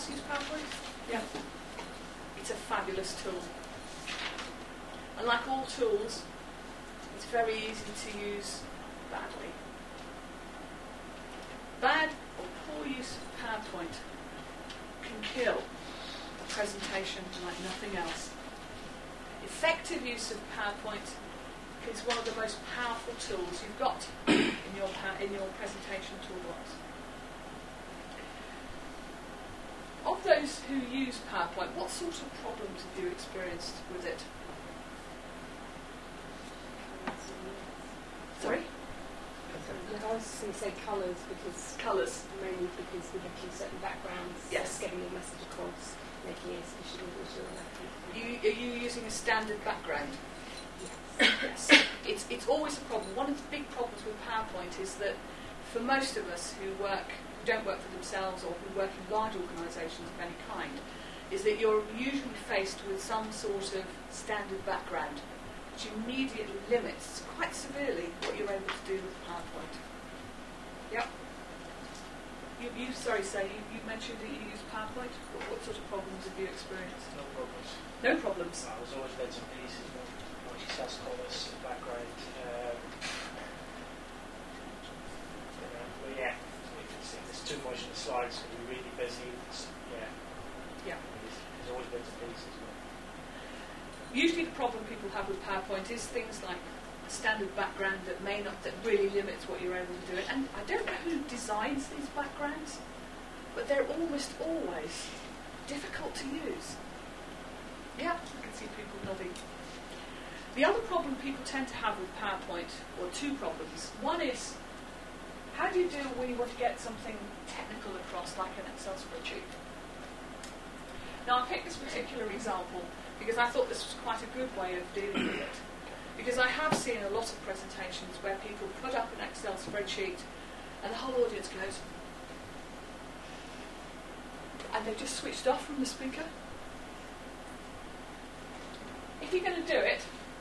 else use PowerPoint? Yeah. It's a fabulous tool. And like all tools, it's very easy to use badly. Bad or poor use of PowerPoint can kill a presentation like nothing else. Effective use of PowerPoint is one of the most powerful tools you've got in your presentation toolbox. Of those who use PowerPoint, what sort of problems have you experienced with it? Sorry? I was going to say colours, because mainly because we have to use certain backgrounds. Yes. Getting your message across, making it efficient and visual. Are you using a standard background? Yes. Yes. It's always a problem. One of the big problems with PowerPoint is that for most of us who don't work for themselves or who work in large organisations of any kind, is that you're usually faced with some sort of standard background, which immediately limits quite severely what you're able to do with PowerPoint. Yep. You mentioned that you use PowerPoint. What sort of problems have you experienced? No problems. No problems. I was always bits and pieces, multi-cast colours, background. But yeah, if there's too much in the slides, it's going to be really busy. Yeah. There's always bits and pieces. Usually the problem people have with PowerPoint is things like a standard background that really limits what you're able to do. And I don't know who designs these backgrounds, but they're almost always difficult to use. Yeah, I can see people nodding. The other problem people tend to have with PowerPoint, or two problems. One is, how do you do when you want to get something technical across, like an Excel spreadsheet? Now, I picked this particular example because I thought this was quite a good way of dealing with it. Because I have seen a lot of presentations where people put up an Excel spreadsheet and the whole audience goes, and they've just switched off from the speaker. If you're going to do it,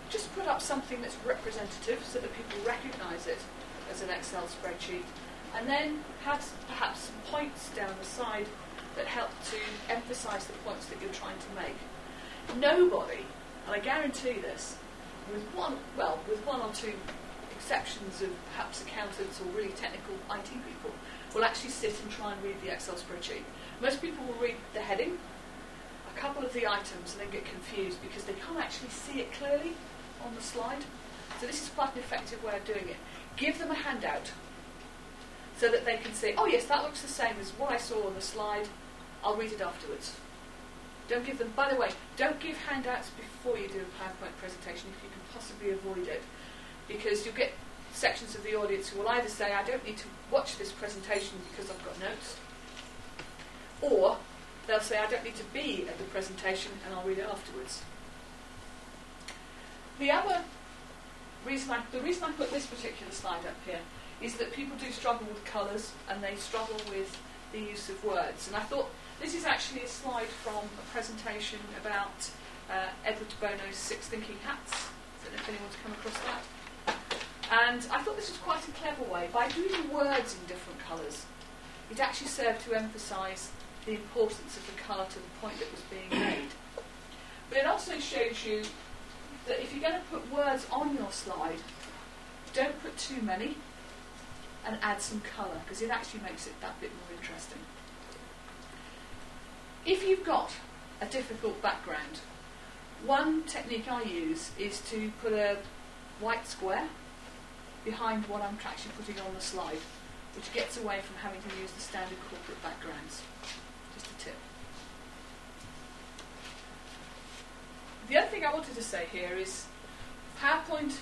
just put up something that's representative so that people recognise it as an Excel spreadsheet, and then have perhaps some points down the side that help to emphasise the points that you're trying to make. Nobody, and I guarantee this, with one or two exceptions of perhaps accountants or really technical IT people, will actually sit and try and read the Excel spreadsheet. Most people will read the heading, a couple of the items, and then get confused because they can't actually see it clearly on the slide. So this is quite an effective way of doing it. Give them a handout so that they can see, oh yes, that looks the same as what I saw on the slide, I'll read it afterwards. Don't give them, by the way, don't give handouts before you do a PowerPoint presentation if you can possibly avoid it, because you'll get sections of the audience who will either say, I don't need to watch this presentation because I've got notes, or they'll say, I don't need to be at the presentation and I'll read it afterwards. The reason I put this particular slide up here is that people do struggle with colours and they struggle with the use of words. And I thought this is actually a slide from a presentation about Edward de Bono's 6 Thinking Hats. I don't know if anyone's come across that. And I thought this was quite a clever way. By doing words in different colours, it actually served to emphasise the importance of the colour to the point that was being made. But it also shows you that if you're going to put words on your slide, don't put too many and add some colour, because it actually makes it that bit more interesting. If you've got a difficult background, one technique I use is to put a white square behind what I'm actually putting on the slide, which gets away from having to use the standard corporate backgrounds. Just a tip. The other thing I wanted to say here is PowerPoint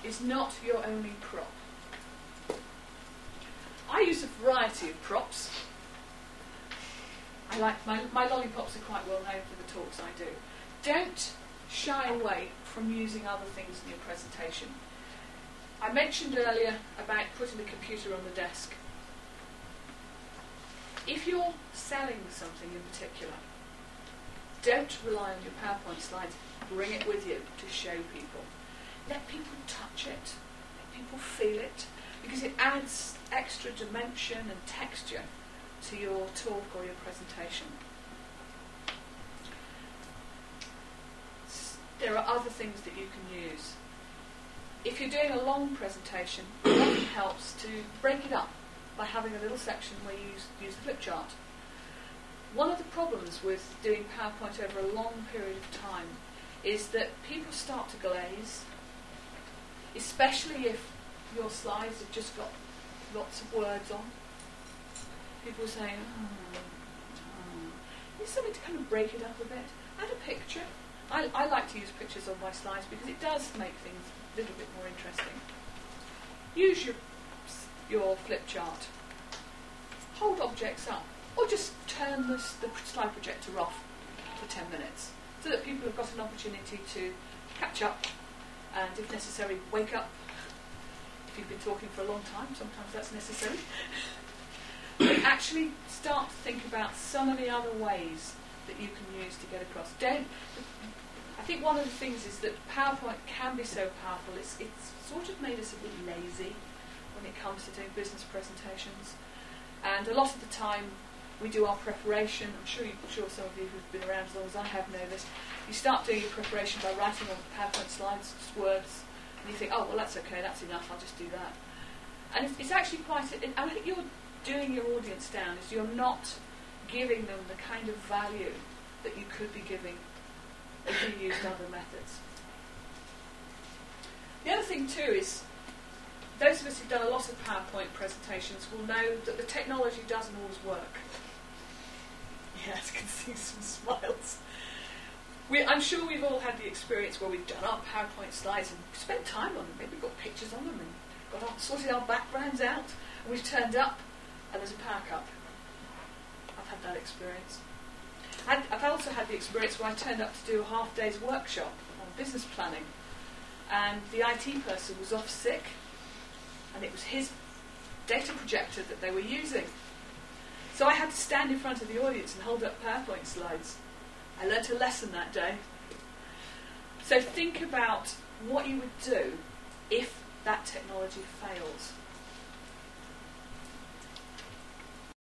is not your only prop. I use a variety of props. I like my lollipops are quite well known for the talks I do. Don't shy away from using other things in your presentation. I mentioned earlier about putting the computer on the desk. If you're selling something in particular, don't rely on your PowerPoint slides. Bring it with you to show people. Let people touch it. Let people feel it. Because it adds extra dimension and texture to your talk or your presentation. there are other things that you can use. If you're doing a long presentation, it often helps to break it up by having a little section where you use the flip chart. One of the problems with doing PowerPoint over a long period of time is that people start to glaze, especially if your slides have just got lots of words on. People are saying, There's something to kind of break it up a bit. Add a picture. I like to use pictures on my slides because it does make things a little bit more interesting. Use your flip chart. Hold objects up. Or just turn the slide projector off for 10 minutes so that people have got an opportunity to catch up and, if necessary, wake up. If you've been talking for a long time, sometimes that's necessary. But actually start to think about some of the other ways that you can use to get across. I think one of the things is that PowerPoint can be so powerful, it's sort of made us a bit lazy when it comes to doing business presentations. And a lot of the time we do our preparation. I'm sure some of you who've been around as long as I have know this. You start doing your preparation by writing on PowerPoint slides, just words, and you think, oh, well, that's okay, that's enough, I'll just do that. And it's actually I think you're doing your audience down, is you're not giving them the kind of value that you could be giving if you used other methods. The other thing too is, those of us who've done a lot of PowerPoint presentations will know that the technology doesn't always work. Yes, I can see some smiles. I'm sure we've all had the experience where we've done our PowerPoint slides and spent time on them. Maybe we've got pictures on them and sorted our backgrounds out, and we've turned up and there's a power cut. I've had that experience. I've also had the experience where I turned up to do a half day's workshop on business planning, and the IT person was off sick, and it was his data projector that they were using. So I had to stand in front of the audience and hold up PowerPoint slides. I learnt a lesson that day. So think about what you would do if that technology fails.